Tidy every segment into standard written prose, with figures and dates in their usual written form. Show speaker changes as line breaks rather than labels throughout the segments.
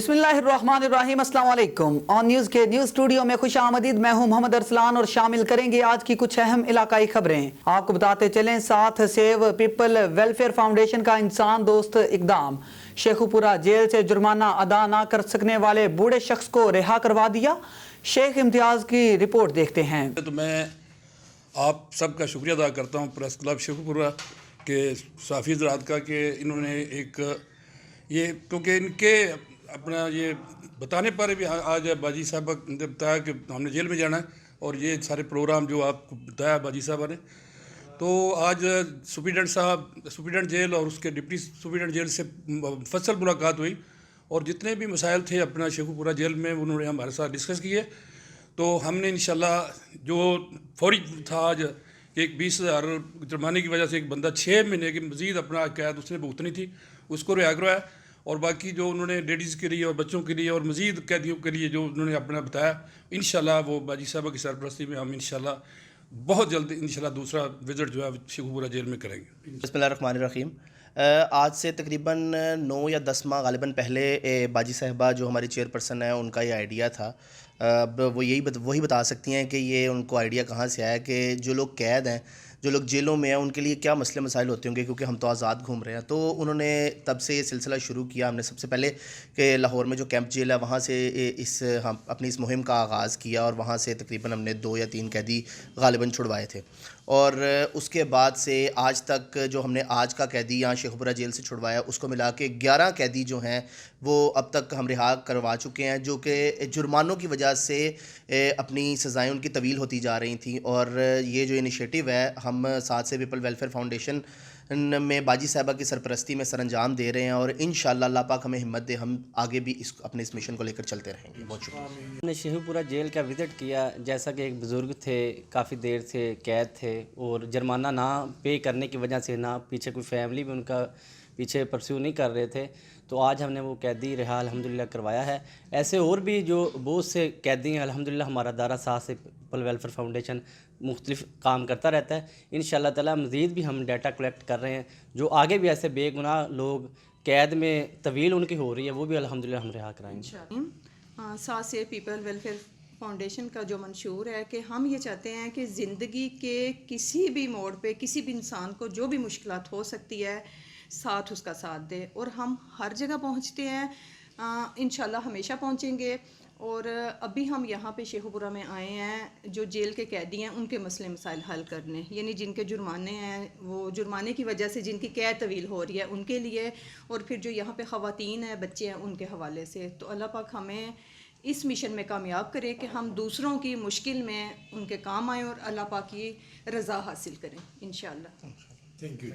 बिस्मिल्लाहिर्रहमानिर्रहीम, अस्सलाम वालेकुम। ऑन न्यूज़ के न्यूज़ स्टूडियो में खुश आमदीद। मैं हूं मोहम्मद अरसलान और शामिल करेंगे आज की कुछ अहम इलाकाई खबरें। आपको बताते चलें, साथ सेव पीपल वेलफेयर फाउंडेशन का इंसान दोस्त इकदाम। शेखुपुरा जेल से जुर्माना अदा ना कर सकने वाले बूढ़े शख्स को रिहा करवा दिया। शेख इम्तियाज़ की रिपोर्ट देखते हैं।
तो मैं आप सबका शुक्रिया अदा करता हूँ प्रेस क्लब शेखुपुरा के साफ़ी हज़रात का कि इन्होंने एक ये क्योंकि इनके अपना ये बताने पर भी आज बाजी साहब ने बताया कि हमने जेल में जाना है और ये सारे प्रोग्राम जो आपको बताया बाजी साहब ने, तो आज सुप्रीडेंट जेल और उसके डिप्टी सुप्रीडेंट जेल से मुफस्सल मुलाकात हुई और जितने भी मसाइल थे अपना शेखुपुरा जेल में उन्होंने हमारे साथ डिस्कस किए। तो हमने इंशाल्लाह जो फौरी था आज एक 20,000 जुर्माने की वजह से एक बंदा 6 महीने की मज़ीद अपना कैद उसने भुगतनी थी, उसको रिहा करवाया और बाकी जो उन्होंने लेडीज़ के लिए और बच्चों के लिए और मज़ीद कैदियों के लिए जो उन्होंने अपना बताया, इंशाल्लाह वो बाजी साहब की सरपरस्ती में हम इंशाल्लाह बहुत जल्द इंशाल्लाह दूसरा विज़िट जो है शेखुपुरा जेल में करेंगे।
बिस्मिल्लाहिर्रहमानिर्रहीम। आज से तकरीबन 9 या 10 माह गालिबन पहले बाजी साहबा जो हमारी चेयरपर्सन है उनका ये आइडिया था। अब वो वही बता सकती हैं कि ये उनको आइडिया कहाँ से आया कि जो लोग कैद हैं, जो लोग जेलों में हैं, उनके लिए क्या मसले मसाइल होते होंगे, क्योंकि हम तो आज़ाद घूम रहे हैं। तो उन्होंने तब से ये सिलसिला शुरू किया। हमने सबसे पहले कि लाहौर में जो कैंप जेल है वहाँ से हम अपनी इस मुहिम का आगाज़ किया और वहाँ से तकरीबन हमने 2 या 3 कैदी गालिबन छुड़वाए थे और उसके बाद से आज तक जो हमने आज का कैदी यहाँ शेखुपुरा जेल से छुड़वाया उसको मिला के 11 कैदी जो हैं वो अब तक हम रिहा करवा चुके हैं, जो कि जुर्मानों की वजह से अपनी सज़ाएं उनकी तवील होती जा रही थी। और ये जो इनिशिएटिव है हम साथ से पीपल वेलफेयर फाउंडेशन में बाजी साहबा की सरपरस्ती में सरअंजाम दे रहे हैं और इंशाअल्लाह अल्लाह पाक हमें हिम्मत दे, हम आगे भी अपने इस मिशन को लेकर चलते रहेंगे। बहुत शुक्रिया।
हमने शेखुपुरा जेल का विज़िट किया। जैसा कि एक बुज़ुर्ग थे, काफ़ी देर से कैद थे और जुर्माना ना पे करने की वजह से ना पीछे कोई फैमिली भी उनका पीछे परस्यू नहीं कर रहे थे, तो आज हमने वो कैदी रिहा अल्हम्दुलिल्लाह करवाया है। ऐसे और भी जो बहुत से कैदी हैं अल्हम्दुलिल्लाह, हमारा दारा साथ से पीपल वेलफेयर फाउंडेशन मुख्तलिफ काम करता रहता है। इंशाअल्लाह ताला मज़ीद भी हम डाटा कलेक्ट कर रहे हैं, जो आगे भी ऐसे बेगुनाह लोग कैद में तवील उनकी हो रही है वो भी अल्हम्दुलिल्लाह हम रिहा कराएंगे।
साथ से पीपल वेलफेयर फाउंडेशन का जो मंशूर है कि हम ये चाहते हैं कि ज़िंदगी के किसी भी मोड़ पे किसी भी इंसान को जो भी मुश्किलात हो सकती है साथ उसका साथ दे, और हम हर जगह पहुंचते हैं, इंशाल्लाह हमेशा पहुंचेंगे। और अभी हम यहाँ पे शेखुपुरा में आए हैं जो जेल के कैदी हैं उनके मसले मसाइल हल करने, यानी जिनके जुर्माने हैं वो जुर्माने की वजह से जिनकी कैद तवील हो रही है उनके लिए, और फिर जो यहाँ पे ख़वातीन हैं, बच्चे हैं, उनके हवाले से। तो अल्लाह पाक हमें इस मिशन में कामयाब करे कि हम दूसरों की मुश्किल में उनके काम आएँ और अल्लाह पाक की रज़ा हासिल करें इंशाअल्लाह।
Thank you.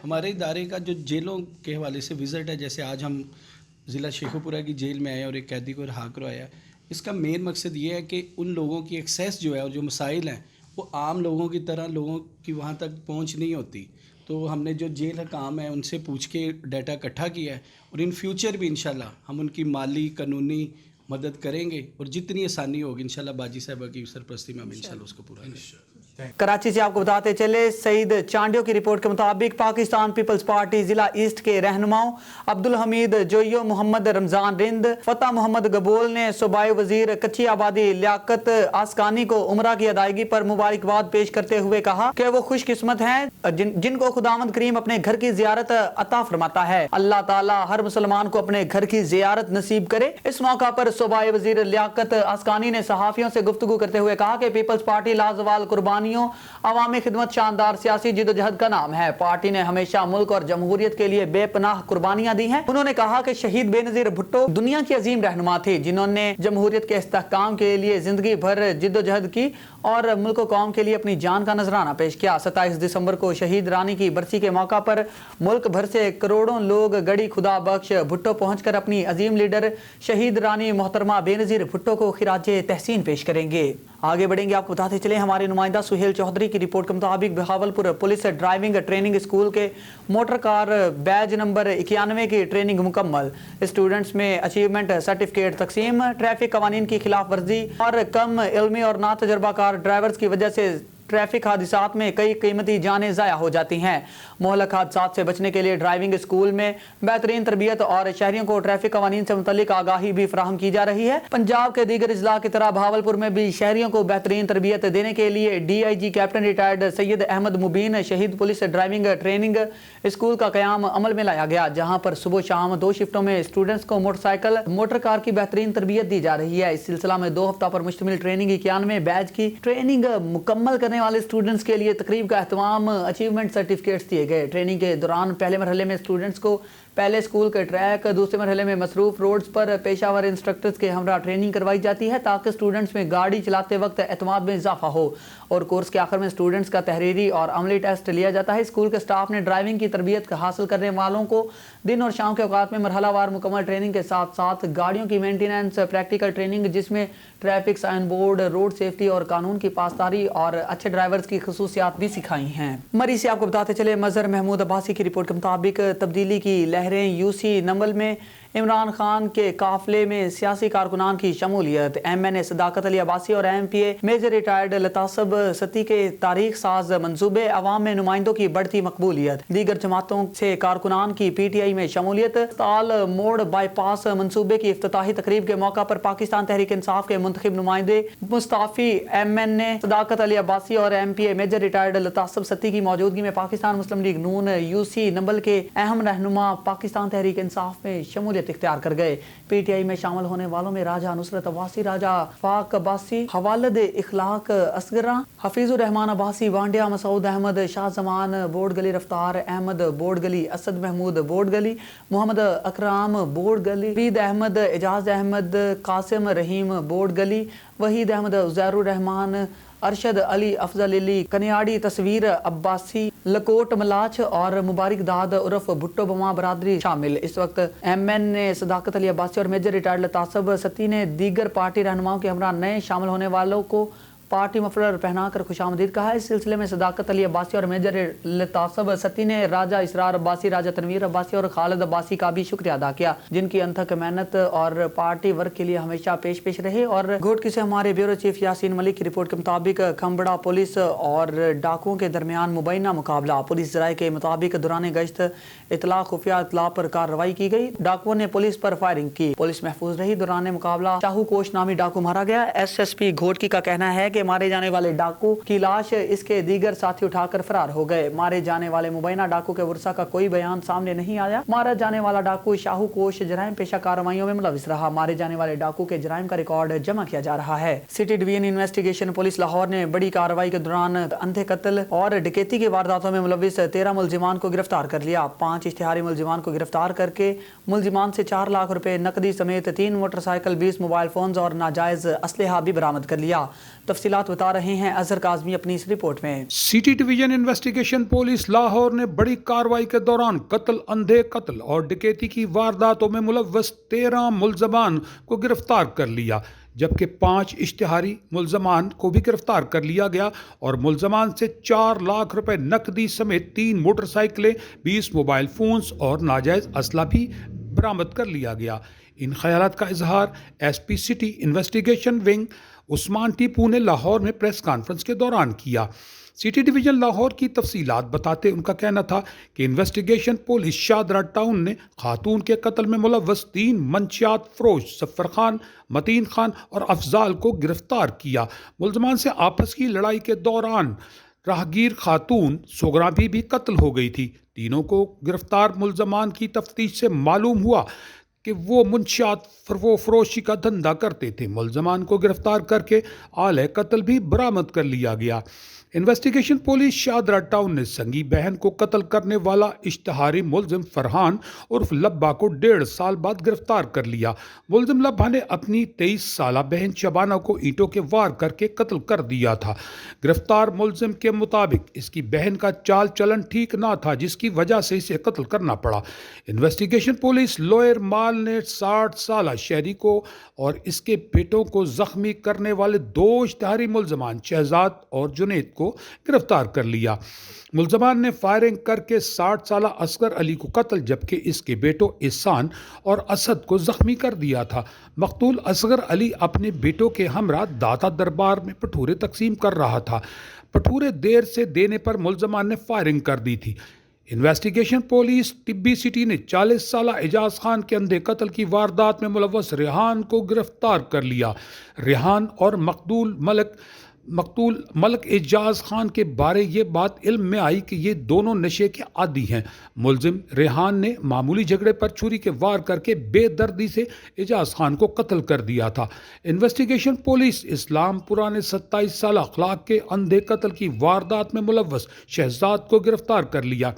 हमारे इदारे का जो जेलों के हवाले से विज़िट है, जैसे आज हम ज़िला शेखुपुरा की जेल में आए और एक कैदी को रिहा करवाया, इसका मेन मकसद ये है कि उन लोगों की एक्सेस जो है और जो मसाइल हैं वो आम लोगों की तरह लोगों की वहाँ तक पहुँच नहीं होती। तो हमने जो जेल काम है उनसे पूछ के डाटा इकट्ठा किया है और इन फ्यूचर भी इंशाल्लाह हम उनकी माली कानूनी मदद करेंगे और जितनी आसानी होगी इंशाल्लाह बाजी साहबा की सरपरस्ती में हम इंशाल्लाह उसको पूरा करेंगे।
कराची से आपको बताते चले, सईद चांडियो की रिपोर्ट के मुताबिक पाकिस्तान पीपल्स पार्टी जिला ईस्ट के रहनुमाओं अब्दुल हमीद जोयो, मोहम्मद रमजान रिंद, फतेह मोहम्मद गबूल ने सूबाई वजीर कच्ची आबादी लियाकत आसकानी को उमरा की अदायगी पर मुबारकबाद पेश करते हुए कहा कि वो खुशकिस्मत हैं जिनको खुदावंद करीम अपने घर की जियारत अता फरमाता है। अल्लाह ताला हर मुसलमान को अपने घर की जियारत नसीब करे। इस मौका पर सूबाई वजीर लियाकत आसकानी ने सहाफियों से गुफ्तगू करते हुए कहा कि पीपल्स पार्टी लाजवाल कुर्बानी अवामी खिदमत शानदार सियासी जिदोजहद का नाम है। पार्टी ने हमेशा मुल्क और जमहूरियत के लिए बेपनाह कुर्बानियां दी हैं। उन्होंने कहा कि शहीद बेनजीर भुट्टो दुनिया की अजीम रहनुमा थे जिन्होंने जमहूरियत के इस्तेहकाम के लिए जिंदगी भर जिदोजहद की और मुल्क कौम के लिए अपनी जान का नजराना पेश किया। 27 दिसंबर को शहीद रानी की बरसी के मौका पर मुल्क भर से करोड़ों लोग गड़ी खुदा बख्श भुट्टो पहुंचकर अपनी अजीम लीडर शहीद रानी मोहतरमा बेनजीर भुट्टो को खिराजे तहसीन पेश करेंगे। आगे बढ़ेंगे, आपको बताते चले हमारे नुमाइंदा सुहेल चौधरी की रिपोर्ट के मुताबिक Bahawalpur police driving training school के मोटर कार बैच नंबर 91 की ट्रेनिंग मुकम्मल। स्टूडेंट्स में अचीवमेंट सर्टिफिकेट तकसीम। ट्रैफिक कवानीन की खिलाफ वर्जी और कम इल्मी और ना तजर्बाकार ड्राइवर्स की वजह से ट्रैफिक हादसात में कई कीमती जानें ज़ाया हो जाती हैं। मोहलक हादसात से बचने के लिए ड्राइविंग स्कूल में बेहतरीन तरबियत और शहरियों को ट्रैफिक कवानीन से मुतल्लिक आगाही भी फराहम की जा रही है। पंजाब के दीगर अजला की तरह बहावलपुर में भी शहरियों को बेहतरीन तरबियत देने के लिए DIG captain retired Syed Ahmed Mubeen शहीद पुलिस ड्राइविंग ट्रेनिंग स्कूल का क़याम अमल में लाया गया, जहाँ पर सुबह शाम 2 शिफ्टों में स्टूडेंट्स को मोटरसाइकिल मोटर कार की बेहतरीन तरबियत दी जा रही है। इस सिलसिला में 2 हफ्ता पर मुश्तमिल ट्रेनिंग 91 बैच की ट्रेनिंग मुकम्मल करने वाले स्टूडेंट्स के लिए तकरीब का एहतमाम अचीवमेंट सर्टिफिकेट्स दिए गए। ट्रेनिंग के दौरान पहले मरहले में स्टूडेंट्स को पहले स्कूल के ट्रैक, दूसरे मरहले में मसरूफ रोड्स पर पेशावर इंस्ट्रक्टर्स के हमरा ट्रेनिंग करवाई जाती है ताकि स्टूडेंट्स में गाड़ी चलाते वक्त एतमाद में इजाफा हो, और कोर्स के आखिर में स्टूडेंट्स का तहरीरी और अमली टेस्ट लिया जाता है। स्कूल के स्टाफ ने ड्राइविंग की तरबियत हासिल करने वालों को दिन और शाम के औकात में मरहलावार मुकम्मल ट्रेनिंग के साथ साथ गाड़ियों की मेंटेनेंस, प्रैक्टिकल ट्रेनिंग जिसमें traffic sign board, road safety और कानून की पासदारी और अच्छे ड्राइवर्स की खसूसियात भी सिखाई हैं। मरी से आपको बताते चले, मजहर महमूद अब्बासी की रिपोर्ट के मुताबिक तब्दीली की लहरें UC नंबल में इमरान खान के काफिले में सियासी कारकुनान की शमूलियत। MNA सदाकत अली अब्बासी और MPA मेजर रिटायर्ड लतासब सती के तारीख साज मंसूबे, अवाम में नुमाइंदों की बढ़ती मकबूलियत, दीगर जमातों से कारकुनान की PTI में शमूलियत, ताल मोड़ बाईपास मंसूबे की इफ्तिताही तकरीब के मौका पर पाकिस्तान तहरीक इंसाफ के मुंतखब नुमाइंदे मुस्ताफी MNA सदाकत अली अब्बासी और MPA मेजर रिटायर्ड लतासब सती की मौजूदगी में पाकिस्तान मुस्लिम लीग नून UC नंबल के अहम रहनुमा पाकिस्तान तहरीक इंसाफ में शमूलियत इख्तियार कर गए। PTI में शामिल होने वालों में राजा नुसरत अब्बासी, राजा फाक अब्बासी, हवालद इखलाक असगरा, हफीजुर रहमान अब्बासी, वांडिया मसूद अहमद, शाहजमान बोर्डगली, रफ्तार अहमद बोर्डगली, असद महमूद बोर्डगली, मोहम्मद अकराम बोर्डगली, बीद अहमद, एजाज अहमद, कासिम रहीम बोर्डगली, वहीद अहमद, उजैरुर रहमान, अरशद अली, अफजल अली, कनियाड़ी, तस्वीर अब्बासी, लकोट मलाच और मुबारक दाद उर्फ भुट्टो बमा बरादरी शामिल। इस वक्त MNA सदाकत अली अब्बासी और मेजर रिटायर्ड लतासब सती ने दीगर पार्टी रहनुमाओं के हमरा नए शामिल होने वालों को पार्टी मफलर पहनाकर खुशामदीद कहा। इस सिलसिले में सदाकत अली अब्बासी और मेजर लतासब सती ने राजा इसरार अब्बासी, राजा तनवीर अब्बासी और खालिद अब्बासी का भी शुक्रिया अदा किया, जिनकी अनथक मेहनत और पार्टी वर्क के लिए हमेशा पेश रहे। और घोटकी से हमारे ब्यूरो चीफ यासीन मलिक की रिपोर्ट के मुताबिक खम्बड़ा पुलिस और डाकुओं के दरमियान मुबैना मुकाबला। पुलिस जराये के मुताबिक दौरान गश्त इतला खुफिया इतला पर कार्रवाई की गई। डाकुओं ने पुलिस पर फायरिंग की, पुलिस महफूज रही। दौरान मुकाबला शाहू कोश नामी डाकू मारा गया। SSP घोटकी का कहना है कि मारे जाने वाले डाकू की लाश इसके दीगर साथी उठाकर फरार हो गए। मारे जाने वाले मुबैना डाकू के वर्सा का कोई बयान सामने नहीं आया। मारा जाने वाला डाकू शाहू कोश जराइम पेशा कार्रवाइयों में मुलविस रहा। मारे जाने वाले डाकू के जराइम का रिकॉर्ड जमा किया जा रहा है। City division investigation police Lahore ने बड़ी कार्रवाई के दौरान अंधे कत्ल और डकैती की वारदातों में मुलविस 13 मुलजिमान को गिरफ्तार कर लिया। 5 इश्तिहारी मुलजिमान को गिरफ्तार करके मुलजिमान से 4 लाख रुपए नकदी समेत 3 मोटरसाइकिल, 20 मोबाइल फोन्स और नाजायज असलहा भी बरामद कर लिया। तफसीलात बता रहे हैं अजहर काज़मी अपनी इस रिपोर्ट में।
City division investigation police Lahore ने बड़ी कार्रवाई के दौरान कत्ल, अंधे कत्ल और डकैती की वारदातों में मुलव्वस 13 मुलजमान को गिरफ्तार कर लिया, जबकि 5 इश्तिहारी मुलजमान को भी गिरफ्तार कर लिया गया और मुलजमान से 4 लाख रुपए नकदी समेत 3 मोटरसाइकिलें, 20 मोबाइल फोन्स और नाजायज असला भी बरामद कर लिया गया। इन ख्यालात का इजहार SP city investigation wing Usman Tipu ने लाहौर में प्रेस कॉन्फ्रेंस के दौरान किया। सिटी डिवीजन लाहौर की तफसीलात बताते उनका कहना था कि इन्वेस्टिगेशन पुलिस शादरा टाउन ने खातून के कत्ल में मुलव्वस 3 मंशियात फरोश सफ़र खान, मतीन खान और अफजाल को गिरफ्तार किया। मुलजमान से आपस की लड़ाई के दौरान राहगीर खातून सोगराबी भी कत्ल हो गई थी। तीनों को गिरफ्तार मुलजमान की तफ्तीश से मालूम हुआ कि वो मुंशियात फरोशी का धंधा करते थे। मुलजमान को गिरफ्तार करके आले कत्ल भी बरामद कर लिया गया। इन्वेस्टिगेशन पुलिस शादरा टाउन ने संगी बहन को कत्ल करने वाला इश्तिहारी मुलजिम फरहान उर्फ लब्बा को 1.5 साल बाद गिरफ्तार कर लिया। मुलजिम लब्बा ने अपनी 23 साला बहन शबाना को ईंटों के वार करके कत्ल कर दिया था। गिरफ्तार मुलजिम के मुताबिक इसकी बहन का चाल चलन ठीक ना था, जिसकी वजह से इसे कत्ल करना पड़ा। इन्वेस्टिगेशन पुलिस लोअर माल اقبال نے 60 سالہ شہری کو اور اس کے بیٹوں کو زخمی کرنے والے 2 اشتہاری ملزمان شہزاد اور جنید کو گرفتار کر لیا۔ ملزمان نے فائرنگ کر کے 60 سالہ اصغر علی کو قتل جبکہ اس کے بیٹوں احسان اور اسد کو زخمی کر دیا تھا۔ مقتول اصغر علی اپنے بیٹوں کے ہمراہ داتا دربار میں پٹھورے تقسیم کر رہا تھا۔ پٹھورے دیر سے دینے پر ملزمان نے فائرنگ کر دی تھی۔ انویسٹیگیشن پولیس ٹبی سٹی نے 40 سالہ اعجاز خان کے اندھے قتل کی واردات میں ملوث ریحان کو گرفتار کر لیا۔ ریحان اور مقتول ملک اعجاز خان کے بارے یہ بات علم میں آئی کہ یہ دونوں نشے کے عادی ہیں۔ ملزم ریحان نے معمولی جھگڑے پر چھری کے وار کر کے بے دردی سے اعجاز خان کو قتل کر دیا تھا۔ انویسٹیگیشن پولیس اسلام پورہ نے 27 سالہ اخلاق کے اندھے قتل کی واردات میں ملوث شہزاد کو گرفتار کر لیا،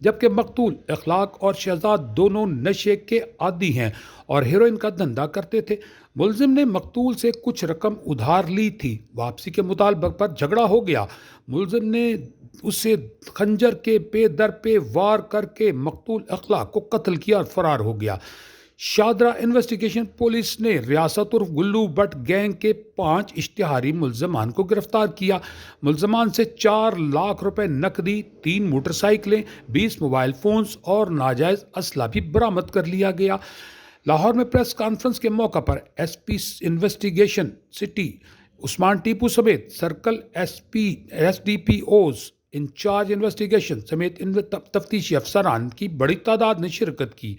جبکہ مقتول اخلاق اور شہزاد دونوں نشے کے عادی ہیں اور ہیروئن کا دھندا کرتے تھے۔ ملزم نے مقتول سے کچھ رقم ادھار لی تھی۔ واپسی کے مطالبہ پر جھگڑا ہو گیا۔ ملزم نے اسے خنجر کے پے در پہ وار کر کے مقتول اخلاق کو قتل کیا اور فرار ہو گیا۔ شاہدرہ انویسٹیگیشن پولیس نے ریاست اور گلو بٹ گینگ کے 5 اشتہاری ملزمان کو گرفتار کیا۔ ملزمان سے 4 لاکھ روپے نقدی، 3 موٹر سائیکلیں، 20 موبائل فونز اور ناجائز اسلحہ بھی برآمد کر لیا گیا۔ لاہور میں پریس کانفرنس کے موقع پر S P investigation city Usman Tipu سمیت circle S D P Os incharge investigation سمیت تفتیشی افسران کی بڑی تعداد نے شرکت کی۔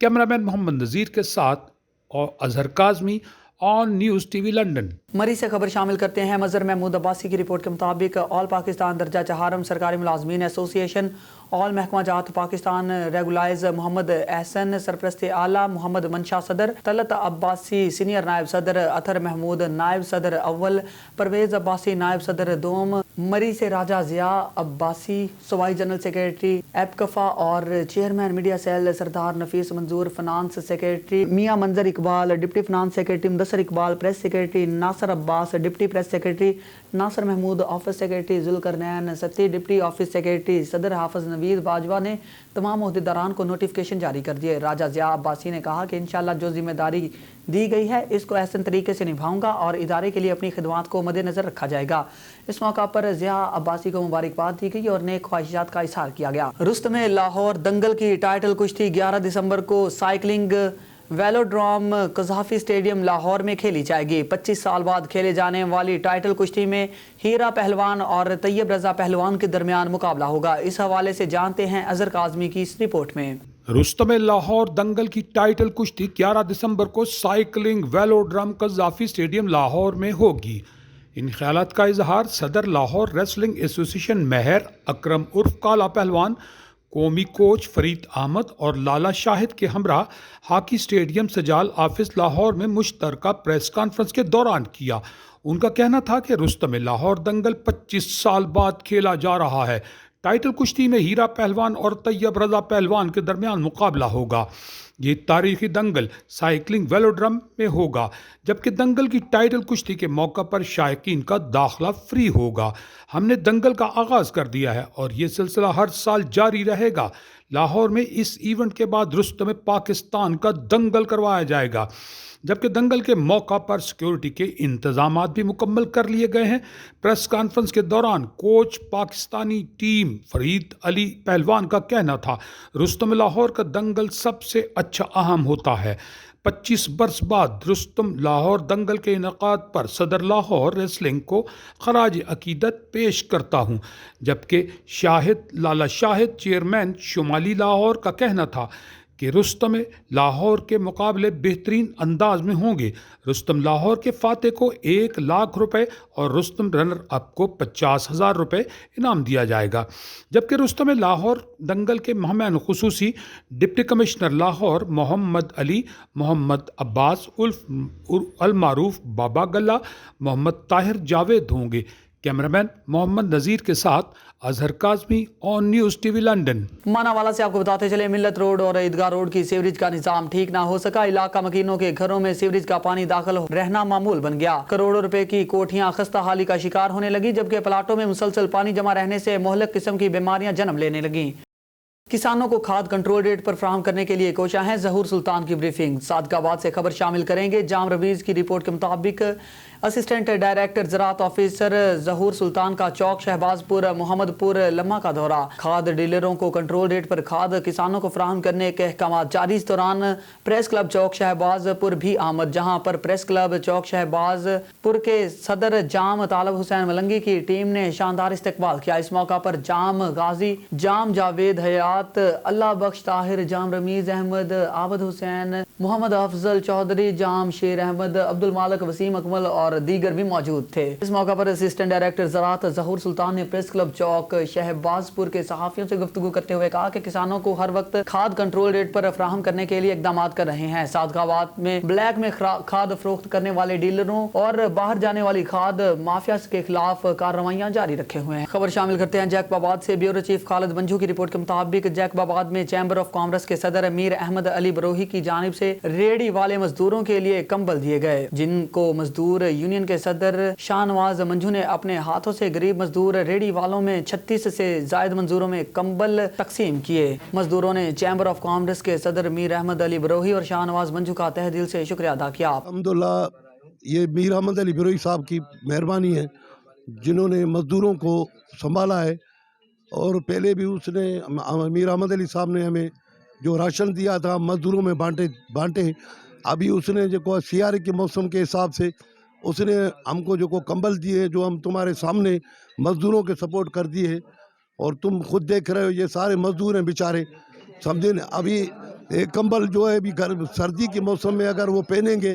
کیمرامین محمد نذیر کے ساتھ اور اظہر کاظمی، آن نیوز ٹی وی لندن۔
مری سے خبر شامل کرتے ہیں۔ مظہر محمود عباسی کی رپورٹ کے مطابق آل پاکستان درجہ چہارم سرکاری ملازمین ایسوسی ایشن، آل محکمہ جات پاکستان ریگولائز محمد احسن سرپرست اعلیٰ، محمد منشا صدر، طلعت عباسی سینئر نائب صدر، اطہر محمود نائب صدر اول، پرویز عباسی نائب صدر دوم، مری سے راجہ ضیاء عباسی صوبائی جنرل سیکریٹری ایپکفا اور چیئرمین میڈیا سیل سردار نفیس منظور، finance secretary Mian Manzar Iqbal, deputy finance secretary Mudassar Iqbal, press secretary Nasir Abbas, deputy press secretary Nasir Mahmood, office secretary Zulqarnain Satti, deputy office secretary صدر حافظ نوید باجوہ نے تمام عہدیداران کو نوٹیفیکیشن جاری کر دیے۔ راجہ ضیاء عباسی نے کہا کہ انشاءاللہ جو ذمہ داری دی گئی ہے اس کو احسن طریقے سے نبھاؤں گا اور ادارے کے لیے اپنی خدمات کو مد نظر رکھا جائے گا۔ اس موقع پر ضیاء عباسی کو مبارکباد دی گئی اور نیک خواہشات کا اظہار کیا گیا۔ رستم لاہور دنگل کی ٹائٹل کشتی 11 دسمبر کو سائیکلنگ ویلوڈروم قذافی اسٹیڈیم لاہور میں کھیلی جائے گی۔ 25 سال بعد کھیلے جانے والی ٹائٹل کشتی میں ہیرا پہلوان اور طیب رضا پہلوان کے درمیان مقابلہ ہوگا۔ اس حوالے سے جانتے ہیں اظہر کاظمی کی اس رپورٹ میں۔
رستم لاہور دنگل کی ٹائٹل کشتی 11 دسمبر کو سائیکلنگ ویلوڈرم قذافی اسٹیڈیم لاہور میں ہوگی۔ ان خیالات کا اظہار صدر لاہور ریسلنگ ایسوسی ایشن مہر اکرم عرف کالا پہلوان، قومی کوچ فرید احمد اور لالا شاہد کے ہمراہ ہاکی اسٹیڈیم سجال آفس لاہور میں مشترکہ پریس کانفرنس کے دوران کیا۔ ان کا کہنا تھا کہ رستم لاہور دنگل 25 سال بعد کھیلا جا رہا ہے۔ ٹائٹل کشتی میں ہیرا پہلوان اور طیب رضا پہلوان کے درمیان مقابلہ ہوگا۔ یہ تاریخی دنگل سائیکلنگ ویلوڈرم میں ہوگا، جبکہ دنگل کی ٹائٹل کشتی کے موقع پر شائقین کا داخلہ فری ہوگا۔ ہم نے دنگل کا آغاز کر دیا ہے اور یہ سلسلہ ہر سال جاری رہے گا۔ لاہور میں اس ایونٹ کے بعد رستم پاکستان کا دنگل کروایا جائے گا، جبکہ دنگل کے موقع پر سیکیورٹی کے انتظامات بھی مکمل کر لیے گئے ہیں۔ پریس کانفرنس کے دوران کوچ پاکستانی ٹیم فرید علی پہلوان کا کہنا تھا، رستم لاہور کا دنگل سب سے اچھا اہم ہوتا ہے۔ 25 برس بعد رستم لاہور دنگل کے انعقاد پر صدر لاہور ریسلنگ کو خراج عقیدت پیش کرتا ہوں، جبکہ لالا شاہد چیئرمین شمالی لاہور کا کہنا تھا کہ رستم لاہور کے مقابلے بہترین انداز میں ہوں گے۔ رستم لاہور کے فاتح کو 1 لاکھ روپے اور رستم رنر اپ کو 50,000 روپے انعام دیا جائے گا، جبکہ رستم لاہور دنگل کے مہمان خصوصی ڈپٹی کمشنر لاہور محمد علی، محمد عباس المعروف بابا گلہ، محمد طاہر جاوید ہوں گے۔ کیمرامین محمد نذیر کے ساتھ اظہر کاظمی، آن نیوز ٹی وی لندن۔
ماناوالا سے آپ کو بتاتے چلے ملت روڈ اور عیدگاہ روڈ کی سیوریج کا نظام ٹھیک نہ ہو سکا۔ علاقہ مکینوں کے گھروں میں سیوریج کا پانی داخل رہنا معمول بن گیا۔ کروڑوں روپے کی کوٹھیاں خستہ حالی کا شکار ہونے لگی، جبکہ پلاٹوں میں مسلسل پانی جمع رہنے سے مہلک قسم کی بیماریاں جنم لینے لگیں۔ किसानों को खाद कंट्रोल रेट पर फराहम करने के लिए कोशिश है। जहूर सुल्तान की ब्रीफिंग। सादकाबाद से खबर शामिल करेंगे। जाम रवीज की रिपोर्ट के मुताबिक असिस्टेंट डायरेक्टर ज़राअत ऑफिसर जहूर सुल्तान का चौक शहबाजपुर मोहम्मदपुर लम्हा का दौरा। खाद डीलरों को कंट्रोल रेट पर खाद किसानों को फराहम करने के अहकाम जारी। इस दौरान प्रेस क्लब चौक शहबाजपुर भी आमद, जहां पर प्रेस क्लब चौक शहबाजपुर के सदर जाम तालब हुसैन मलंगी की टीम ने शानदार इस्तकबाल किया। इस मौका पर जाम गाजी, जाम जावेद हयात, अल्लाह बख्श ताहिर, जाम रमीज अहमद, आबद हुसैन, मोहम्मद अफजल चौधरी, जाम शेर अहमद, अब्दुल मालिक, वसीम अकमल और दीगर भी मौजूद थे। इस मौका पर असिस्टेंट डायरेक्टर ज़राअत जहूर सुल्तान ने प्रेस क्लब चौक शहबाजपुर के सहाफ़ियों से गुफ्तगू करते हुए कहा कि किसानों को हर वक्त खाद कंट्रोल रेट पर फराहम करने के लिए इकदाम कर रहे हैं। सादकाबाद में ब्लैक में खाद फरोख्त करने वाले डीलरों और बाहर जाने वाली खाद माफिया के खिलाफ कार्रवाइयां जारी रखे हुए हैं। खबर शामिल करते हैं जैकबाबाद से। ब्यूरो चीफ खालिद मंजू की रिपोर्ट के मुताबिक जैकबाबाद में चैम्बर ऑफ कॉमर्स के सदर मीर अहमद अली बरोही की जानिब से रेडी वाले मजदूरों के लिए कंबल दिए गए, जिनको मजदूर यूनियन के सदर शाहनवाज मंजू ने अपने हाथों से गरीब मजदूर रेडी वालों में 36 से जायद मंजूरों में कंबल तकसीम किए। मजदूरों ने चैम्बर ऑफ कॉमर्स के सदर मीर अहमद अली बरोही और शाहनवाज मंजू का तहे दिल से शुक्रिया अदा किया।
अल्हम्दुलिल्लाह, ये मीर अहमद अली बरोही साहब की मेहरबानी है जिन्होंने मजदूरों को संभाला है। और पहले भी उसने मीर अहमद अली साहब ने हमें जो राशन दिया था मजदूरों में बांटे। अभी उसने जो सियारे के मौसम के हिसाब से उसने हमको जो कंबल दिए, जो हम तुम्हारे सामने मजदूरों के सपोर्ट कर दिए। और तुम खुद देख रहे हो ये सारे मजदूर हैं बेचारे, समझे न। अभी एक कंबल जो है अभी सर्दी के मौसम में अगर वो पहनेंगे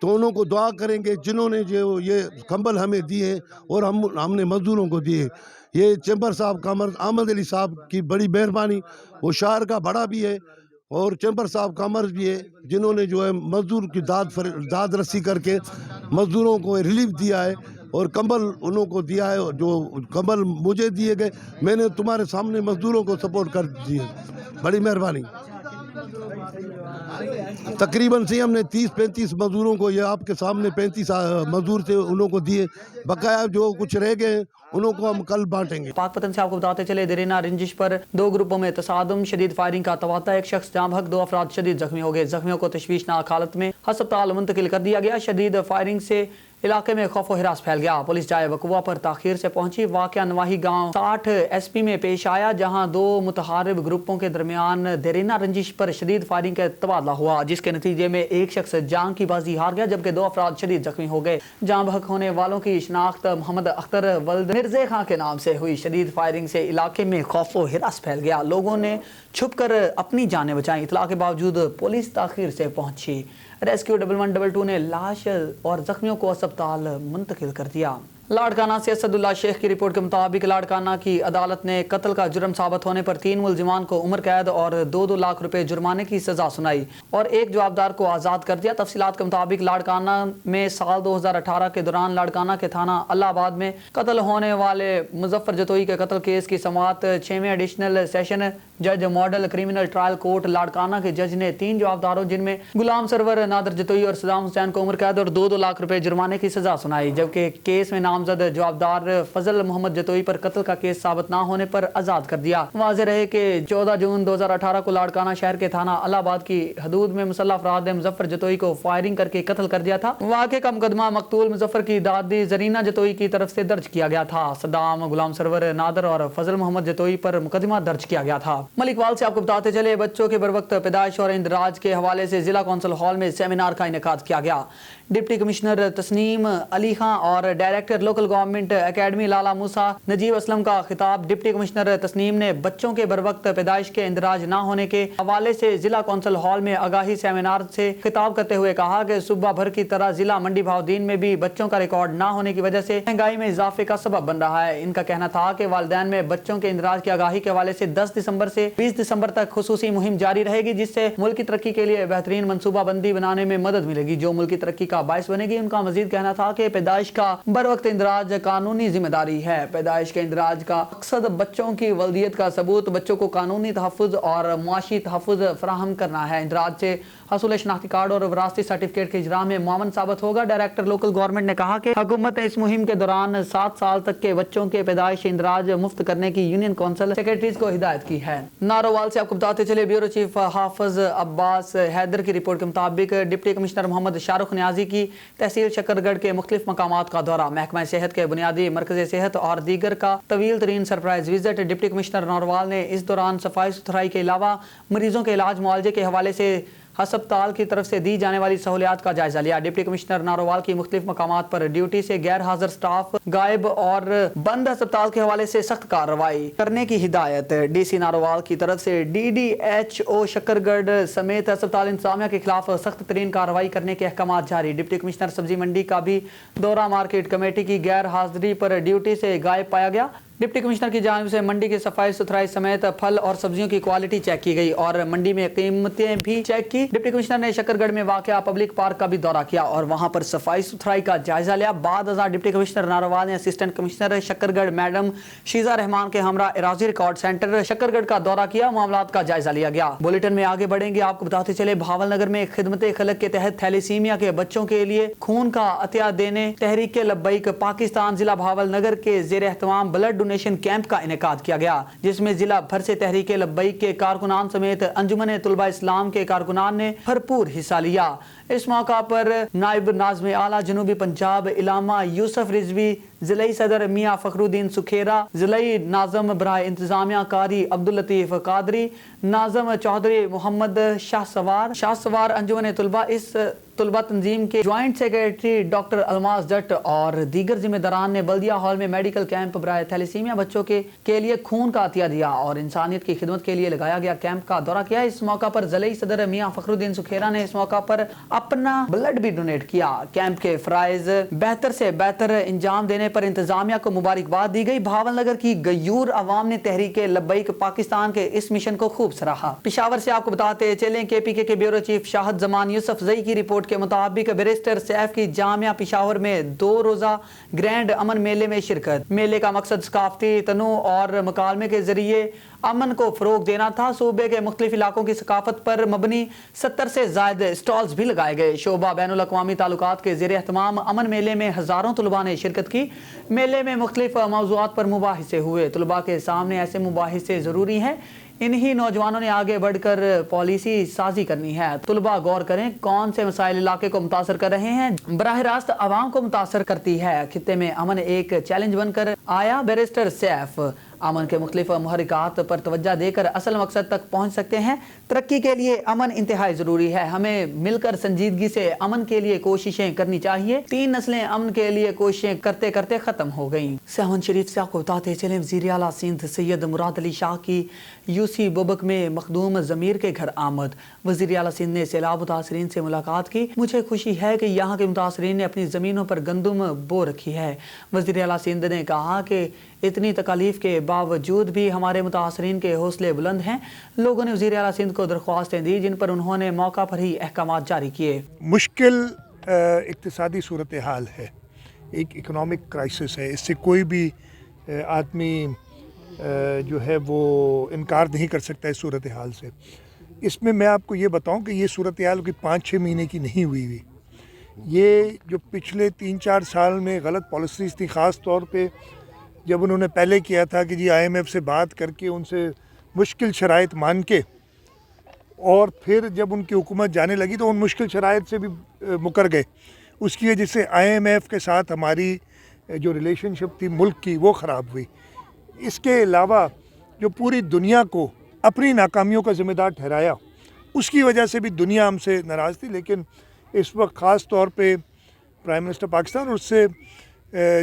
तो उन्हों को दुआ करेंगे जिन्होंने जो ये कंबल हमें दिए और हमने मजदूरों को दिए। ये चैम्बर साहब कॉमर्स अहमद अली साहब की बड़ी मेहरबानी। वो शहर का बड़ा भी है और चैम्बर साहब कॉमर्स भी है, जिन्होंने जो है मजदूर की दाद रसी करके मजदूरों को रिलीफ दिया है और कंबल उन्हों को दिया है। जो कंबल मुझे दिए गए, मैंने तुम्हारे सामने मजदूरों को सपोर्ट कर दिए। बड़ी मेहरबानी। तकरीबन से हमने 30-35 मजदूरों को, ये आपके सामने 35 मजदूर थे, उन्हों को दिए। बकाया जो कुछ रह गए उन्हों को हम कल बांटेंगे।
पाकपतन से आपको बताते चले, देरीना रंजिश पर 2 ग्रुपों में तसादुम, शदीद फायरिंग का तवाता। एक शख्स जाँ बहक, 2 अफराद शदीद जख्मी हो गए। जख्मियों को तशवीशनाक हालत में अस्पताल मुंतकिल कर दिया गया। शदीद फायरिंग से इलाके में खौफ व हिरास फैल गया। पुलिस जाए वकवा पर ताखीर से पहुंची। वाक़या नवाही गांव 60 SP में पेश आया, जहां 2 मुतहारिब ग्रुपों के दरमियान देरीना रंजिश पर शदीद फायरिंग का तबादला हुआ, जिसके नतीजे में एक शख्स जान की बाजी हार गया, जबकि 2 अफराद शदीद जख्मी हो गए। जाँ बहक होने वालों की शिनाख्त मोहम्मद अख्तर वल्द मिर्जे खां के नाम से हुई। शदीद फायरिंग से इलाके में खौफ व हिरास फैल गया। लोगों ने छुप कर अपनी जानें बचाई। इतला के बावजूद पुलिस ताखीर से पहुंची। रेस्क्यू 1122 ने लाश और जख्मियों को अस्पताल मुंतकिल कर दिया। लाड़काना से असदुल्ला शेख की रिपोर्ट के मुताबिक लाड़काना की अदालत ने कत्ल का जुर्म साबित होने पर 3 मुलजिमान को उम्र कैद और 2-2 लाख रुपए जुर्माने की सजा सुनाई और एक जवाबदार को आज़ाद कर दिया। तफसीलात के मुताबिक लाड़काना में साल 2018 के दौरान लाड़काना के थाना अल्लाहाबाद में कत्ल होने वाले मुजफ्फर जतोई के कत्ल केस की समाअत 6वें एडिशनल सेशन जज model criminal trial court Larkana के जज ने 3 जवाबदारों, जिनमें गुलाम सरवर, नादर जतोई और सदाम हुसैन को उम्र कैद और 2-2 लाख रुपए जुर्माने की सजा सुनाई। जबकि केस में नामजद जवाबदार फजल मोहम्मद जतोई पर कत्ल का केस साबित न होने पर आजाद कर दिया। वाज़ेह रहे कि 14 जून 2018 को लाड़काना शहर के थाना अल्लाहाबाद की हदूद में मुसल्लह अफराद ने मुजफ्फर जतोई को फायरिंग करके कत्ल कर दिया था। वाक़े का मुकदमा मकतूल मुजफ्फर की दादी जरीना जतोई की तरफ से दर्ज किया गया था। सदाम, गुलाम सरवर, नादर और फजल मोहम्मद जतोई पर मुकदमा दर्ज किया गया था। मलिकवाल से आपको बताते चले, बच्चों के बरवक्त पैदाइश और इंदराज के हवाले से जिला कौंसिल हॉल में सेमिनार का इनेकाद किया गया। डिप्टी कमिश्नर तस्नीम अली खां और डायरेक्टर लोकल गवर्नमेंट एकेडमी लाला मूसा नजीब असलम का खिताब। डिप्टी कमिश्नर तस्नीम ने बच्चों के बरवक्त पैदाइश के इंदराज न होने के हवाले से जिला कौंसिल हॉल में आगाही सेमिनार से खिताब करते हुए कहा कि सूबा भर की तरह जिला मंडी भावदीन में भी बच्चों का रिकॉर्ड न होने की वजह से महंगाई में इजाफे का सबब बन रहा है। इनका कहना था कि वालिदैन में बच्चों के इंदराज की आगाही के हवाले से 10 दिसंबर से 20 दिसंबर तक खुसूसी मुहिम जारी रहेगी, जिससे मुल्क की तरक्की के लिए बेहतरीन मनसूबाबंदी बनाने में मदद मिलेगी, जो मुल्क की तरक्की का बायस बनेगी। उनका मजीद कहना था कि पैदाइश का बर वक्त इंदराज कानूनी जिम्मेदारी है। पैदाइश के इंदराज का मकसद बच्चों की वल्दियत का सबूत, बच्चों को कानूनी तहफ़्फ़ुज़ और मुआशी तहफ़्फ़ुज़ फराहम करना है। इंदराज से असूल शनाख्ती कार्ड और विरासती सर्टिफिकेट के इजरा में मुआवन साबित होगा। डायरेक्टर लोकल गवर्नमेंट ने कहा कि हुकूमत ने इस मुहिम के दौरान 7 साल तक के बच्चों के पैदाइश इंदराज मुफ्त करने की यूनियन काउंसिल सेक्रेटरीज को हिदायत की है। नारोवाल से आपको बताते चले ब्यूरो चीफ हाफिज अब्बास हैदर की रिपोर्ट के मुताबिक डिप्टी कमिश्नर मोहम्मद शाहरुख न्याजी की तहसील शकरगढ़ के मुख्तलिफ मकामात का दौरा, महकमा सेहत के बुनियादी मरकज़ सेहत और दीगर का तवील तरीन surprise visit. Deputy commissioner Narowal ने इस दौरान सफाई सुथराई के अलावा मरीजों के इलाज मुआवजे के हवाले से हस्पताल की तरफ से दी जाने वाली सहूलियात का जायजा लिया। डिप्टी कमिश्नर नारोवाल की मुख्तलिफ मकामात पर ड्यूटी से गैर हाजिर स्टाफ गायब और बंद अस्पताल के हवाले से सख्त कार्रवाई करने की हिदायत। DC नारोवाल की तरफ से DDHO शकरगढ़ समेत अस्पताल इंतजामिया के खिलाफ सख्त तरीन कार्रवाई करने के अहकाम जारी। डिप्टी कमिश्नर सब्जी मंडी का भी दौरा मार्केट कमेटी की गैर हाजिरी पर ड्यूटी से गायब पाया गया। डिप्टी कमिश्नर की जानिब से मंडी की सफाई सुथराई समेत फल और सब्जियों की क्वालिटी चेक की गई और मंडी में कीमतें भी चेक की। डिप्टी कमिश्नर ने शकरगढ़ में वाक़या पब्लिक पार्क का भी दौरा किया और वहां पर सफाई सुथराई का जायजा लिया। बाद डिप्टी कमिश्नर नारोवाल ने assistant commissioner Shakargarh madam Sheeza Rahman के हमरा इराजी रिकॉर्ड सेंटर शकरगढ़ का दौरा किया, मामलात का जायजा लिया गया। बुलेटिन में आगे बढ़ेंगे, आपको बताते चले भावल नगर में खिदमत खलक के तहत थैलेसीमिया के बच्चों के लिए खून का अतिया देने तहरीक लब्बैक पाकिस्तान जिला भावल नगर के जेर एहतमाम ब्लड डोनेशन कैंप का इनेकाद किया गया, जिसमें जिला भर से तहरीक लब्बैक के कारकुनान समेत अंजुमन तुलबा इस्लाम के कारकुनान ने भरपूर हिस्सा लिया। इस मौका पर नायब नाज़िम आला जनूबी पंजाब इलामा यूसुफ रिजवी, जिलाई सदर मियाँ फखरुद्दीन सुखेरा, जिलाई नाज़म बराए इंतजामिया कारी अब्दुल लतीफ़ कादरी, नाज़म चौधरी मोहम्मद शाहसवार अंजुमन तुलबा इस तुलबा तंजीम के ज्वाइंट सेक्रेटरी डॉक्टर अलमास जट और दीगर जिम्मेदारान ने बल्दिया हॉल में मेडिकल कैंप बराए थैलेसीमिया बच्चों के लिए खून का अतिया दिया और इंसानियत की खिदमत के लिए लगाया गया कैंप का दौरा किया। इस मौका पर जिलाई सदर मियाँ फखरुद्दीन सुखेरा ने इस मौका पर अपना ब्लड भी डोनेट किया। कैंप के फ्राइज बेहतर से बेहतर इंजाम देने पर इंतजामिया को मुबारकबाद दी गई। भावल नगर की गयूर अवाम ने तहरीक लब्बैक पाकिस्तान के इस मिशन को खूब सराहा। पिशावर से आपको बताते चलें KPK के ब्यूरो चीफ शाहद जमान यूसुफजई की रिपोर्ट के मुताबिक बैरिस्टर सैफ की जामिया पिशावर में 2 रोजा ग्रैंड अमन मेले में शिरकत। मेले का मकसद सकाफती तनु और मुकालमे के जरिए अमन को फरोग देना था। सूबे के मुख्तलिफ इलाकों की सकाफत पर मबनी 70 से ज्याद स्टॉल्स भी लगाए गए। शोबा बैनुल अक़वामी ताल्लुकात के ज़ेरे एहतमाम अमन मेले में हज़ारों तलबा ने शिरकत की। मेले में मुख्तलिफ मौज़ूआत पर मुबाहिसे हुए। तलबा के सामने ऐसे मुबाहिसे ज़रूरी हैं, इन्हीं नौजवानों ने आगे बढ़कर पॉलिसी साजी करनी है। तलबा गौर करें कौन से मसाइल इलाके को मुतासर कर रहे हैं, बराह रास्त आवाम को मुतासर करती है। खित्ते में अमन एक चैलेंज बनकर आया। बैरिस्टर सैफ अमन के मुख्तलिफ मुहरिकात पर तवज्जो देकर असल मकसद तक पहुँच सकते हैं। तरक्की के लिए अमन इंतहाई ज़रूरी है, हमें मिलकर संजीदगी से अमन के लिए कोशिशें करनी चाहिए। 3 नस्लें अमन के लिए कोशिशें करते करते ख़त्म हो गईं। सहवन शरीफ से आपको बताते चलें, वज़ीर आला सिंध सैयद मुराद अली शाह की UC बोबक में मखदूम ज़मीर के घर आमद। वज़ीर आला सिंध ने सैलाब मुतासरीन से मुलाकात की। मुझे खुशी है कि यहाँ के मुतासरीन ने अपनी ज़मीनों पर गंदम बो रखी है। वज़ीर आला सिंध ने कहा कि इतनी तकालीफ के बावजूद भी हमारे मुतासरीन के हौसले बुलंद हैं। लोगों ने वज़ीर आला सिंध को दरख्वास्तें दी जिन पर उन्होंने मौका पर ही अहकाम जारी किए।
मुश्किल इक्तिसादी सूरत हाल है, एक इकोनॉमिक क्राइसिस है, इससे कोई भी आदमी जो है वो इनकार नहीं कर सकता इस सूरत हाल से। इसमें मैं आपको ये बताऊं कि ये सूरत हाल कोई 5-6 महीने की नहीं हुई। ये जो पिछले 3-4 साल में गलत पॉलिसीज़ थी, ख़ास तौर पे जब उन्होंने पहले किया था कि जी IMF से बात करके उनसे मुश्किल शराइत मान के, और फिर जब उनकी हुकूमत जाने लगी तो उन मुश्किल शराइत से भी मुकर गए। उसकी वजह से IMF के साथ हमारी जो रिलेशनशिप थी मुल्क की वो ख़राब हुई। इसके अलावा जो पूरी दुनिया को अपनी नाकामियों का ज़िम्मेदार ठहराया, उसकी वजह से भी दुनिया हमसे नाराज़ थी। लेकिन इस वक्त ख़ास तौर पे प्राइम मिनिस्टर पाकिस्तान और उससे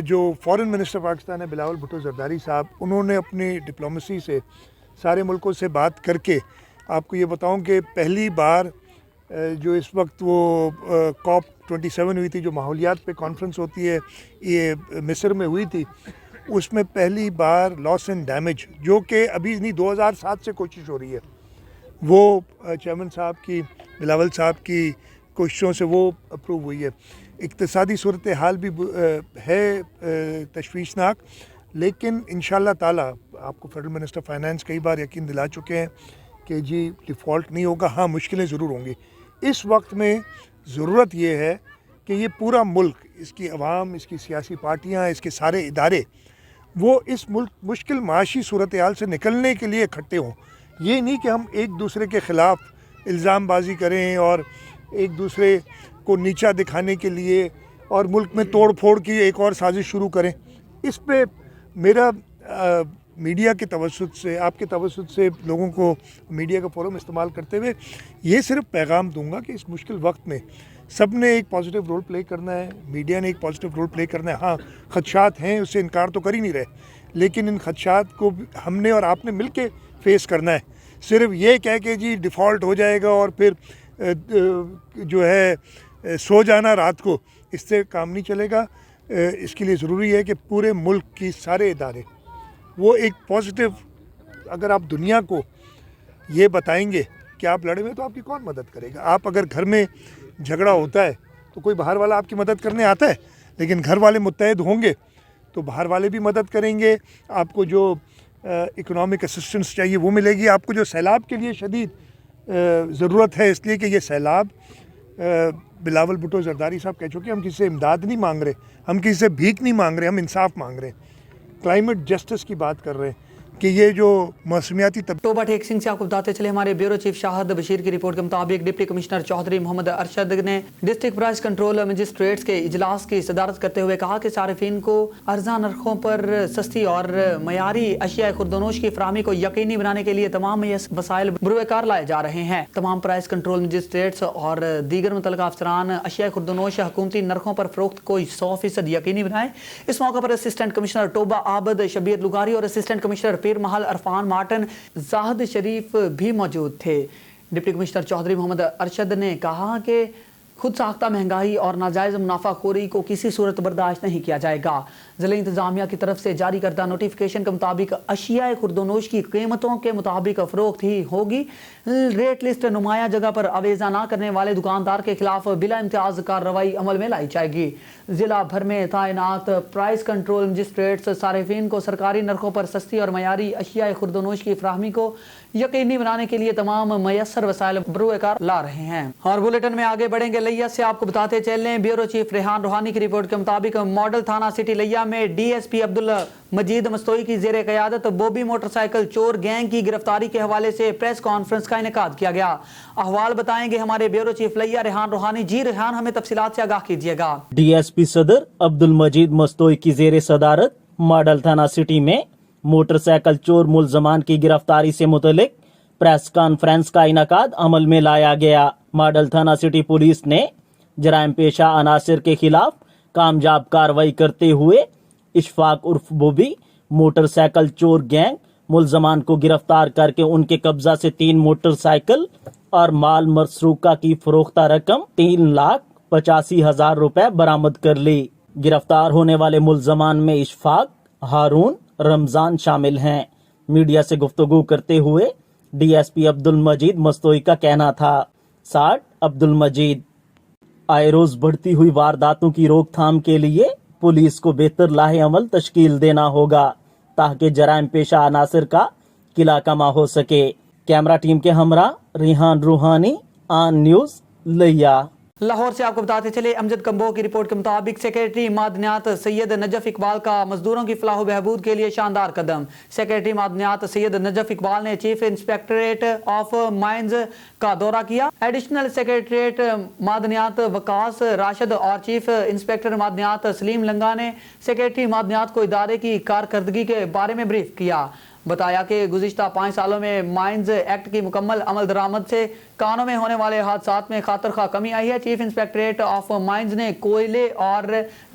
जो फॉरेन मिनिस्टर पाकिस्तान है बिलावल भुट्टो ज़रदारी साहब, उन्होंने अपनी डिप्लोमेसी से सारे मुल्कों से बात करके, आपको ये बताऊं कि पहली बार जो इस वक्त वो COP27 हुई थी, जो माहौलियात पे कॉन्फ्रेंस होती है, ये मिस्र में हुई थी, उसमें पहली बार लॉस एंड डैमेज, जो कि अभी नहीं 2007 से कोशिश हो रही है, वो चेयरमैन साहब की, बिलावल साहब की कोशिशों से वो अप्रूव हुई है। इक्तिसादी सूरत हाल भी है तशवीशनाक, लेकिन इंशाअल्लाह ताला आपको फेडरल मिनिस्टर फाइनेंस कई बार यकीन दिला चुके हैं कि जी डिफ़ॉल्ट नहीं होगा। हाँ, मुश्किलें ज़रूर होंगी, इस वक्त में ज़रूरत ये है कि ये पूरा मुल्क, इसकी अवाम, इसकी सियासी पार्टियाँ, इसके सारे इदारे, वो इस मुश्किल माशी सूरत हाल से निकलने के लिए इकट्ठे हों। ये नहीं कि हम एक दूसरे के ख़िलाफ़ इल्ज़ामबाजी करें और एक दूसरे को नीचा दिखाने के लिए और मुल्क में तोड़ फोड़ की एक और साजिश शुरू करें। इस पे मेरा मीडिया के तवज्जुद से, आपके तवज्जुद से, लोगों को मीडिया का फोरम इस्तेमाल करते हुए ये सिर्फ पैगाम दूंगा कि इस मुश्किल वक्त में सब ने एक पॉजिटिव रोल प्ले करना है, मीडिया ने एक पॉजिटिव रोल प्ले करना है। हाँ, खदशात हैं, उससे इनकार तो कर ही नहीं रहे, लेकिन इन खदशात को हमने और आपने मिल के फेस करना है। सिर्फ ये कह के जी डिफ़ॉल्ट हो जाएगा और फिर जो है सो जाना रात को, इससे काम नहीं चलेगा। इसके लिए ज़रूरी है कि पूरे मुल्क की सारे इदारे वो एक पॉजिटिव, अगर आप दुनिया को ये बताएंगे कि आप लड़े हुए तो आपकी कौन मदद करेगा। आप अगर घर में झगड़ा होता है तो कोई बाहर वाला आपकी मदद करने आता है, लेकिन घर वाले मुत्तहिद होंगे तो बाहर वाले भी मदद करेंगे। आपको जो इकोनॉमिक असिस्टेंस चाहिए वो मिलेगी। आपको जो सैलाब के लिए शदीद ज़रूरत है, इसलिए कि ये सैलाब, बिलावल भुट्टो जरदारी साहब कह चुके, हम किसी से इमदाद नहीं मांग रहे, हम किसी से भीख नहीं मांग रहे, हम इंसाफ मांग रहे हैं, क्लाइमेट जस्टिस की बात कर रहे हैं कि ये जो मौसमियाती
टोबा टेक सिंह से आपको बताते चले, हमारे ब्यूरो चीफ शाहद बशीर की रिपोर्ट के मुताबिक डिप्टी कमिश्नर चौधरी मोहम्मद अरशद ने डिस्ट्रिक्ट प्राइस कंट्रोल मजिस्ट्रेट्स के इजलास की सदारत करते हुए कहा कि सारिफिन को अर्जा नरखों पर सस्ती और मयारी अशिया खुर्दनोश की फराहमी को यकीनी बनाने के लिए तमाम वसाइल बरूकार लाए जा रहे हैं। तमाम प्राइस कंट्रोल मजिस्ट्रेट्स और दीगर मुतल्लिका अफसरान अशिया खुर्दनोश हुकूमती नरखों पर फरोख्त को 100% यकीनी बनाए। इस मौके पर असिस्टेंट कमिश्नर टोबा आबद शबीर लुगारी और असिस्टेंट कमिश्नर पीर महल अरफान मार्टन जाहिद शरीफ भी मौजूद थे। डिप्टी कमिश्नर चौधरी मोहम्मद अरशद ने कहा कि खुद साख्ता महंगाई और नाजायज़ मुनाफाखोरी को किसी सूरत बर्दाश्त नहीं किया जाएगा। ज़िला इंतज़ामिया की तरफ से जारी करदा नोटिफिकेशन के मुताबिक अशिया खुर्दनोश की कीमतों के मुताबिक फ़रोख्त ही होगी। रेट लिस्ट नुमाया जगह पर अवेज़ा ना करने वाले दुकानदार के खिलाफ बिला इम्तियाज़ कार्रवाई अमल में लाई जाएगी। ज़िला भर में तैनात प्राइस कंट्रोल मजिस्ट्रेट्स सारिफिन को सरकारी नरखों पर सस्ती और मयारी अशिया खुर्दनोश की फराहमी को यकीनी बनाने के लिए तमाम मयसर वसाइल बरूकार ला रहे हैं। और बुलेटिन में आगे बढ़ेंगे। लिया से आपको बताते चलें, ब्यूरो चीफ रेहान रूहानी की रिपोर्ट के मुताबिक मॉडल थाना सिटी लिया में डीएसपी अब्दुल मजीद मस्तोई की जेर क़यादत बॉबी मोटरसाइकिल चोर गैंग की गिरफ्तारी के हवाले से प्रेस कॉन्फ्रेंस का इनेकाद किया गया। अहवाल बताएंगे हमारे ब्यूरो चीफ लिया रेहान रूहानी। जी रेहान, हमें तफसीलात से आगाह कीजिएगा।
डीएसपी सदर अब्दुल मजीद मस्तोई की जेर सदारत मॉडल थाना सिटी में मोटरसाइकिल चोर मुलजमान की गिरफ्तारी से मुतल्लिक प्रेस कॉन्फ्रेंस का इनेकाद अमल में लाया गया। मॉडल थाना सिटी पुलिस ने जराइम पेशा अनासिर के खिलाफ कामयाब कार्रवाई करते हुए इशफाक उर्फ बोबी मोटरसाइकिल चोर गैंग मुलजमान को गिरफ्तार करके उनके कब्जा से 3 मोटरसाइकिल और माल मसरूका की फरोख्ता रकम 3,85,000 रुपए बरामद कर ली। गिरफ्तार होने वाले मुलजमान में इशफाक, हारून, रमजान शामिल हैं। मीडिया से गुफ्तगू करते हुए डीएसपी अब्दुल मजीद मस्तोई का कहना था, 60 अब्दुल मजीद, आए रोज बढ़ती हुई वारदातों की रोकथाम के लिए पुलिस को बेहतर लाहे अमल तश्कील देना होगा ताकि जराइम पेशा अनासिर का किला कमा हो सके। कैमरा टीम के हमरा रेहान रूहानी, ऑन न्यूज लिया।
लाहौर से आपको बताते चले, अमजद कंबो की रिपोर्ट के मुताबिक सेक्रेटरी मादनियात सैयद नजफ इकबाल का मजदूरों की फलाह बहबूद के लिए शानदार कदम। सेक्रेटरी मादनियात सैयद नजफ इकबाल ने चीफ इंस्पेक्टरेट ऑफ माइंस का दौरा किया। एडिशनल सेक्रेटरीट मादनियात वकास राशिद और चीफ इंस्पेक्टर मादनियात सलीम लंगा ने सेक्रेटरी मादनियात को इदारे की कारकर्दगी के बारे में ब्रीफ किया। बताया कि गुज़िश्ता 5 सालों में माइंस एक्ट की मुकम्मल अमल दरामद से कानों में होने वाले हादसात में खातर कमी आई है। चीफ इंस्पेक्टरेट ऑफ माइंस ने कोयले और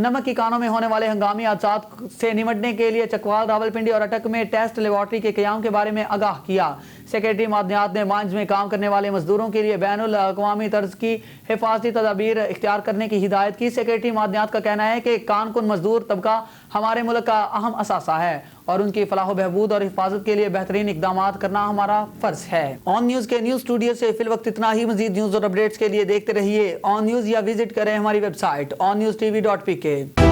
नमक की कानों में होने वाले हंगामी हादसात से निपटने के लिए चकवाल, रावलपिंडी और अटक में टेस्ट लेबॉर्ट्री के क़याम के बारे में आगाह किया। सेक्रेटरी मादनियात ने माइंस में काम करने वाले मजदूरों के लिए बैनुल अक़वामी तर्ज की हिफाजती तदाबीर इख्तियार करने की हिदायत की। सेक्रेटरी मादनियात का कहना है कि कारकुन मजदूर तबका हमारे मुल्क का अहम असासा है और उनकी फलाह बहबूद और हिफाजत के लिए बेहतरीन इकदाम करना हमारा फर्ज है। ऑन न्यूज़ के न्यूज़ स्टूडियो से फिल वक्त इतना ही। मजीद न्यूज़ और अपडेट्स के लिए देखते रहिए ऑन न्यूज़ या विजिट करें हमारी वेबसाइट onNewsTV.pk।